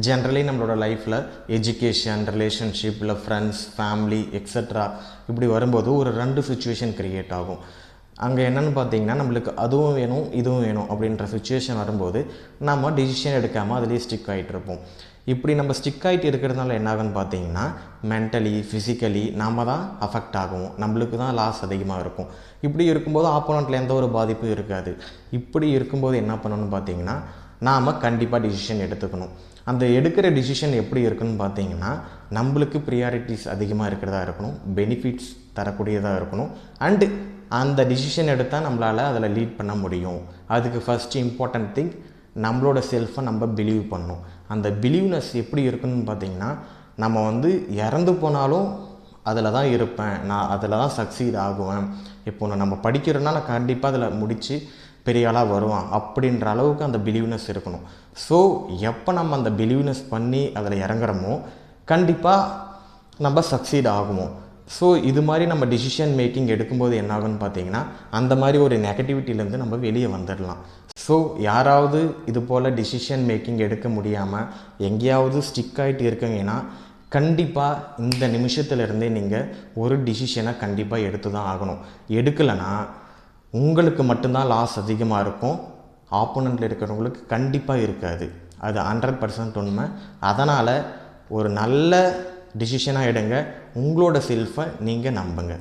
Generally நம்மளோட லைஃப்பில் education, relationship, இல்லை ஃப்ரெண்ட்ஸ், ஃபேமிலி எக்ஸட்ரா இப்படி வரும்போது ஒரு 2 சுச்சுவேஷன் க்ரியேட் ஆகும். அங்கே என்னென்னு பார்த்தீங்கன்னா, நம்மளுக்கு அதுவும் வேணும் இதுவும் வேணும் அப்படின்ற சுச்சுவேஷன் வரும்போது நம்ம டிசிஷன் எடுக்காமல் அதிலே ஸ்டிக் ஆகிட்டு இருப்போம். இப்படி நம்ம ஸ்டிக் ஆகிட்டு இருக்கிறதுனால என்ன ஆகுன்னு பார்த்தீங்கன்னா, மென்டலி ஃபிசிக்கலி நம்ம தான் அஃபெக்ட் ஆகும், நம்மளுக்கு தான் லாஸ் அதிகமாக இருக்கும். இப்படி இருக்கும்போது ஆப்போனண்ட்டில் எந்த ஒரு பாதிப்பும் இருக்காது. இப்படி இருக்கும்போது என்ன பண்ணணும்னு பார்த்தீங்கன்னா, நாம் கண்டிப்பாக டிசிஷன் எடுத்துக்கணும். அந்த எடுக்கிற டிசிஷன் எப்படி இருக்குன்னு பார்த்தீங்கன்னா, நம்மளுக்கு ப்ரியாரிட்டிஸ் அதிகமாக இருக்கிறதா இருக்கணும், பெனிஃபிட்ஸ் தரக்கூடியதாக இருக்கணும், அண்டு அந்த டிசிஷன் எடுத்தால் நம்மளால் அதில் லீட் பண்ண முடியும். அதுக்கு ஃபஸ்ட்டு இம்பார்ட்டன்ட் திங் நம்மளோட செல்ஃபை நம்ம பிலீவ் பண்ணணும். அந்த பிலீவ்னஸ் எப்படி இருக்குன்னு பார்த்தீங்கன்னா, நம்ம இறந்து போனாலும் அதில் தான் இருப்பேன், நான் அதில் தான் சக்சீட் ஆகுவேன். இப்போ நம்ம படிக்கிறோன்னா நான் கண்டிப்பாக அதில் முடித்து பெரிய ஆளாக வருவான் அப்படின்ற அளவுக்கு அந்த பிலீவ்னஸ் இருக்கணும். ஸோ எப்போ நம்ம அந்த பிலீவ்னஸ் பண்ணி அதில் இறங்குறோமோ கண்டிப்பாக நம்ம சக்சீட் ஆகுவோம். ஸோ இது மாதிரி நம்ம டிசிஷன் மேக்கிங் எடுக்கும்போது என்ன ஆகுன்னு பார்த்தீங்கன்னா, அந்த மாதிரி ஒரு நெகட்டிவிட்டிலேருந்து நம்ம வெளியே வந்துடலாம். ஸோ யாராவது இது போல் டிசிஷன் மேக்கிங் எடுக்க முடியாமல் எங்கேயாவது ஸ்டிக் ஆகிட்டு இருக்கீங்கன்னா, கண்டிப்பாக இந்த நிமிஷத்துலேருந்தே நீங்கள் ஒரு டிசிஷனை கண்டிப்பாக எடுத்து தான் ஆகணும். எடுக்கலைன்னா உங்களுக்கு மட்டும்தான் லாஸ் அதிகமாக இருக்கும், ஆப்போனண்ட்டில் இருக்கிறவங்களுக்கு கண்டிப்பாக இருக்காது. அது 100% உண்மை. அதனால் ஒரு நல்ல டிசிஷனாக எடுங்க, உங்களோட செல்ஃபை நீங்கள் நம்புங்க.